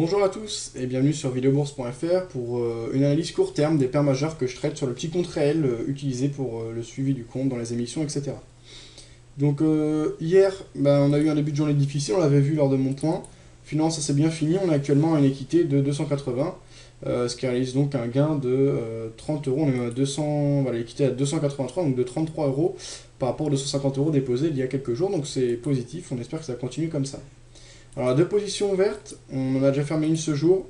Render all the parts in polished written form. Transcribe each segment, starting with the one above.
Bonjour à tous et bienvenue sur videobourse.fr pour une analyse court terme des paires majeures que je traite sur le petit compte réel utilisé pour le suivi du compte dans les émissions, etc. Donc hier, on a eu un début de journée difficile, on l'avait vu lors de mon point. Finalement, ça s'est bien fini, on a actuellement une équité de 280, ce qui réalise donc un gain de 30 euros. On est même à 200, voilà, l'équité à 283, donc de 33 euros par rapport aux 250 euros déposés il y a quelques jours, donc c'est positif, on espère que ça continue comme ça. Alors, la deux positions ouvertes, on en a déjà fermé une ce jour,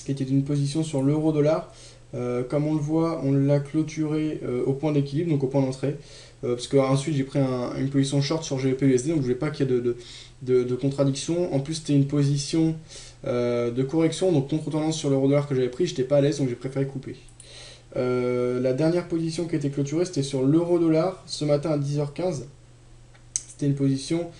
qui était une position sur l'euro-dollar. Comme on le voit, on l'a clôturé au point d'équilibre, donc au point d'entrée. Parce que ensuite j'ai pris une position short sur GBP-USD, donc je voulais pas qu'il y ait de contradiction. En plus, c'était une position de correction, donc contre-tendance sur l'euro-dollar que j'avais pris, j'étais pas à l'aise, donc j'ai préféré couper. La dernière position qui a été clôturée, c'était sur l'euro-dollar, ce matin à 10h15. C'était une position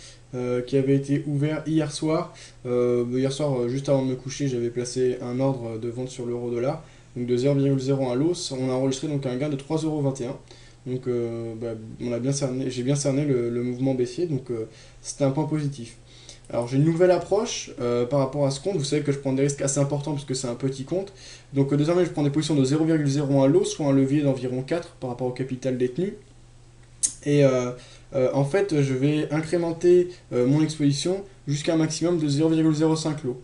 qui avait été ouverte hier soir. Hier soir, juste avant de me coucher, j'avais placé un ordre de vente sur l'euro-dollar, donc de 0,01 à l'os. On a enregistré donc un gain de 3,21 €. Donc j'ai bien cerné le mouvement baissier, donc c'était un point positif. Alors j'ai une nouvelle approche par rapport à ce compte. Vous savez que je prends des risques assez importants puisque c'est un petit compte. Donc désormais je prends des positions de 0,01 à l'os, soit un levier d'environ 4 par rapport au capital détenu. Et en fait, je vais incrémenter mon exposition jusqu'à un maximum de 0,05 lots.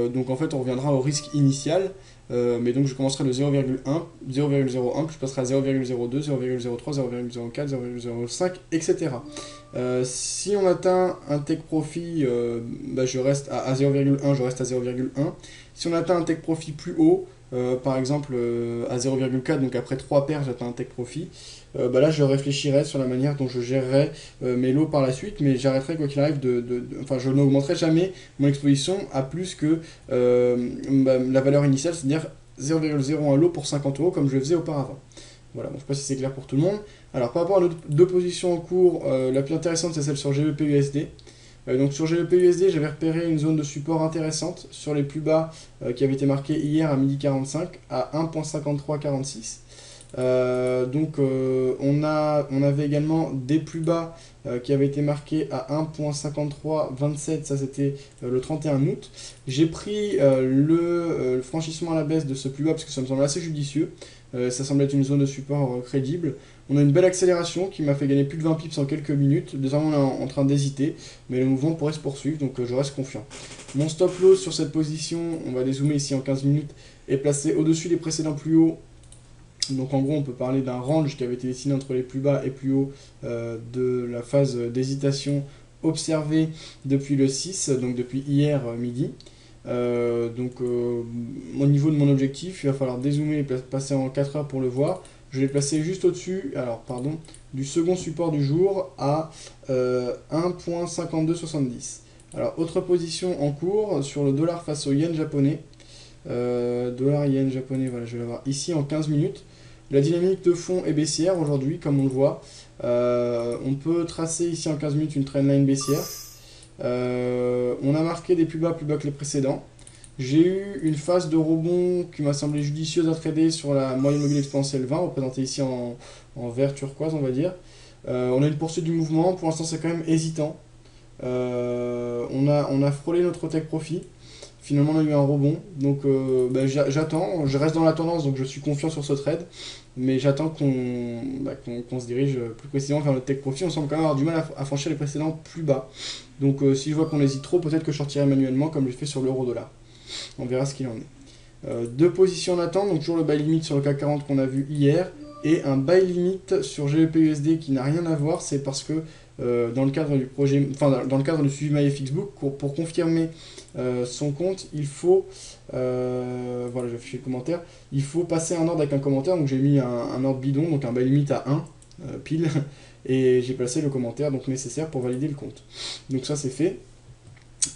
Donc en fait, on reviendra au risque initial, mais donc je commencerai de 0,1, 0,01, puis je passerai à 0,02, 0,03, 0,04, 0,05, etc. Si on atteint un take profit, je reste à 0,1, je reste à 0,1. Si on atteint un take profit plus haut, par exemple à 0,4, donc après 3 paires, j'atteins un take profit. Là, je réfléchirai sur la manière dont je gérerai mes lots par la suite, mais j'arrêterai quoi qu'il arrive enfin, je n'augmenterai jamais mon exposition à plus que la valeur initiale, c'est-à-dire 0,01 lot pour 50 euros comme je le faisais auparavant. Voilà, bon, je ne sais pas si c'est clair pour tout le monde. Alors, par rapport à nos deux positions en cours, la plus intéressante, c'est celle sur GBP-USD. Donc sur GBP-USD, j'avais repéré une zone de support intéressante sur les plus bas qui avait été marquée hier à 12h45 à 1.5346. On avait également des plus bas qui avaient été marqués à 1.5327, ça c'était le 31 août. J'ai pris le franchissement à la baisse de ce plus bas parce que ça me semble assez judicieux. Ça semble être une zone de support crédible. On a une belle accélération qui m'a fait gagner plus de 20 pips en quelques minutes. Désormais, on est en train d'hésiter, mais le mouvement pourrait se poursuivre, donc je reste confiant. Mon stop loss sur cette position, on va dézoomer ici en 15 minutes, est placé au-dessus des précédents plus hauts. Donc en gros, on peut parler d'un range qui avait été dessiné entre les plus bas et plus hauts de la phase d'hésitation observée depuis le 6, donc depuis hier midi. Au niveau de mon objectif, il va falloir dézoomer et passer en 4 heures pour le voir. Je l'ai placé juste au-dessus, du second support du jour à 1.5270. Alors, autre position en cours sur le dollar face au yen japonais. Dollar yen japonais, voilà, je vais l'avoir ici en 15 minutes. La dynamique de fond est baissière aujourd'hui, comme on le voit. On peut tracer ici en 15 minutes une trendline baissière. On a marqué des plus bas que les précédents. J'ai eu une phase de rebond qui m'a semblé judicieuse à trader sur la moyenne mobile exponentielle 20, représentée ici en vert turquoise, on va dire. On a une poursuite du mouvement, pour l'instant c'est quand même hésitant. On a frôlé notre take profit. Finalement, on a eu un rebond, donc j'attends, je reste dans la tendance, donc je suis confiant sur ce trade, mais j'attends qu'on se dirige plus précisément vers le take profit. On semble quand même avoir du mal à franchir les précédents plus bas. Donc si je vois qu'on hésite trop, peut-être que je sortirai manuellement comme j'ai fait sur l'euro-dollar. On verra ce qu'il en est. Deux positions en attente, donc toujours le buy limit sur le CAC 40 qu'on a vu hier, et un buy limit sur GBP-USD qui n'a rien à voir, c'est parce que dans le cadre du projet, dans le cadre du suivi MyFXBook, pour confirmer son compte, il faut, voilà, j'ai affiché le commentaire, il faut passer un ordre avec un commentaire, donc j'ai mis un ordre bidon, donc un buy limit à 1, pile, et j'ai placé le commentaire donc nécessaire pour valider le compte. Donc ça c'est fait.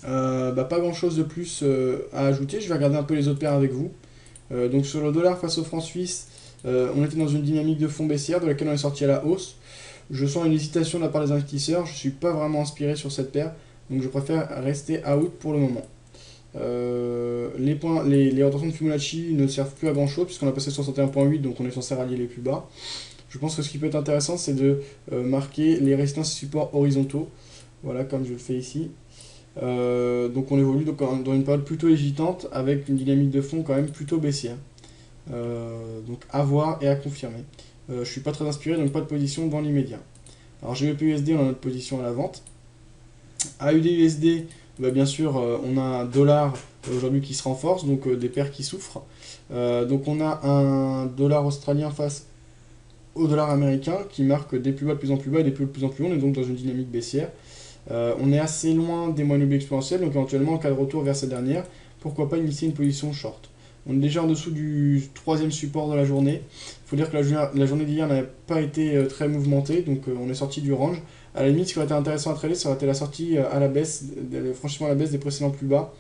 Pas grand chose de plus à ajouter, je vais regarder un peu les autres paires avec vous. Donc sur le dollar face au franc suisse, on était dans une dynamique de fond baissière de laquelle on est sorti à la hausse. Je sens une hésitation de la part des investisseurs, je ne suis pas vraiment inspiré sur cette paire, donc je préfère rester out pour le moment. Les rotations de Fibonacci ne servent plus à grand chose puisqu'on a passé 61.8, donc on est censé rallier les plus bas. Je pense que ce qui peut être intéressant, c'est de marquer les résistances et supports horizontaux, voilà, comme je le fais ici. Donc on évolue donc dans une période plutôt hésitante avec une dynamique de fond quand même plutôt baissière. Donc à voir et à confirmer. Je suis pas très inspiré, donc pas de position dans l'immédiat. Alors GBP-USD, on a notre position à la vente. AUD-USD, bah, bien sûr, on a un dollar aujourd'hui qui se renforce, donc des paires qui souffrent. Donc on a un dollar australien face au dollar américain qui marque des plus bas de plus en plus bas et des plus hauts de plus en plus hauts. On est donc dans une dynamique baissière. On est assez loin des moyennes exponentielles, donc éventuellement en cas de retour vers cette dernière, pourquoi pas initier une position short. On est déjà en dessous du troisième support de la journée. Il faut dire que la journée d'hier n'avait pas été très mouvementée, donc on est sorti du range. À la limite, ce qui aurait été intéressant à trader, ça aurait été la sortie à la baisse, le franchissement à la baisse des précédents plus bas,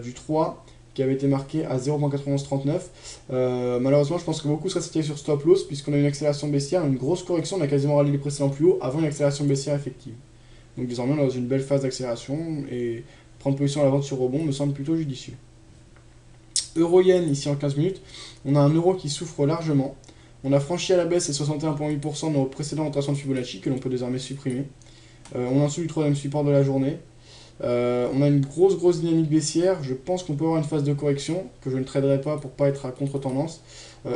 du 3, qui avait été marqué à 0.9139. Malheureusement, je pense que beaucoup seraient sortis sur stop loss, puisqu'on a une accélération baissière, une grosse correction, on a quasiment rallié les précédents plus hauts avant une accélération baissière effective. Donc désormais, on est dans une belle phase d'accélération, et prendre position à la vente sur rebond me semble plutôt judicieux. Euro-yen, ici en 15 minutes, on a un euro qui souffre largement. On a franchi à la baisse les 61,8% de nos précédents rotations de Fibonacci, que l'on peut désormais supprimer. On est en dessous du troisième support de la journée. On a une grosse dynamique baissière. Je pense qu'on peut avoir une phase de correction, que je ne traderai pas pour pas être à contre-tendance,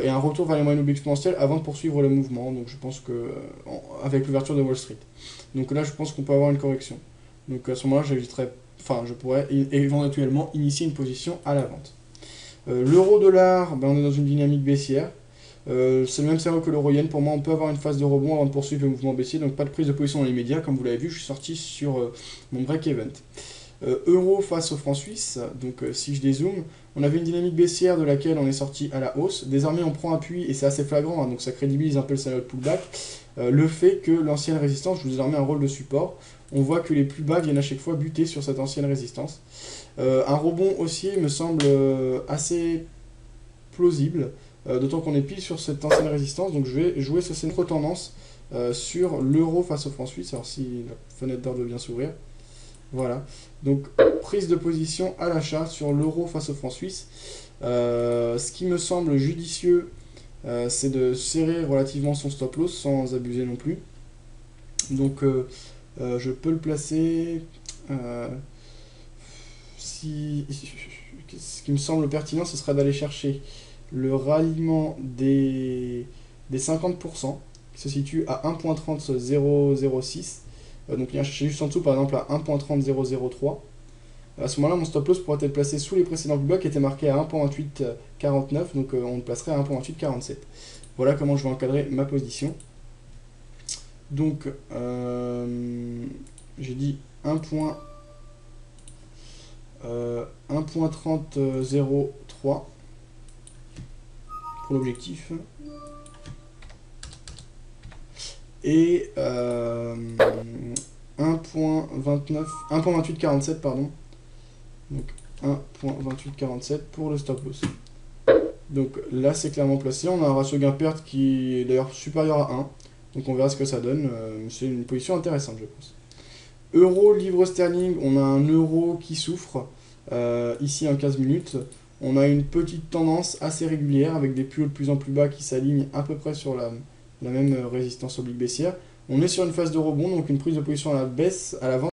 et un retour vers les moyennes exponentielles avant de poursuivre le mouvement. Donc je pense que, avec l'ouverture de Wall Street. Donc là, je pense qu'on peut avoir une correction. Donc à ce moment-là, je pourrais éventuellement initier une position à la vente. L'euro-dollar, ben, on est dans une dynamique baissière. C'est le même scénario que l'euro-yen. Pour moi, on peut avoir une phase de rebond avant de poursuivre le mouvement baissier. Donc pas de prise de position dans les médias. Comme vous l'avez vu, je suis sorti sur mon break-even. Euro face au franc suisse. Donc si je dézoome, on avait une dynamique baissière de laquelle on est sorti à la hausse. Désormais, on prend appui et c'est assez flagrant. Donc ça crédibilise un peu le scénario de pullback. Le fait que l'ancienne résistance joue désormais un rôle de support. On voit que les plus bas viennent à chaque fois buter sur cette ancienne résistance. Un rebond haussier me semble assez plausible, d'autant qu'on est pile sur cette ancienne résistance, donc je vais jouer ce scénario tendance sur l'euro face au franc suisse, alors si la fenêtre d'ordre veut bien s'ouvrir. Voilà, donc prise de position à l'achat sur l'euro face au franc suisse. Ce qui me semble judicieux, c'est de serrer relativement son stop loss sans abuser non plus. Donc je peux le placer... ce qui me semble pertinent, ce sera d'aller chercher le ralliement des 50%, qui se situe à 1.30006. Donc il y a chercher juste en dessous, par exemple à 1.30003. À ce moment-là, mon stop loss pourrait être placé sous les précédents plus bas qui étaient marqués à 1.2849, donc on le placerait à 1.2847. Voilà comment je vais encadrer ma position. Donc, j'ai dit 1.3003 pour l'objectif. Et 1.2847, pardon. Donc 1.2847 pour le stop loss. Donc là c'est clairement placé. On a un ratio gain-perte qui est d'ailleurs supérieur à 1. Donc on verra ce que ça donne. C'est une position intéressante, je pense. Euro, livre sterling, on a un euro qui souffre. Ici en 15 minutes. On a une petite tendance assez régulière avec des plus hauts de plus en plus bas qui s'alignent à peu près sur la même résistance oblique baissière. On est sur une phase de rebond, donc une prise de position à la baisse, à la vente.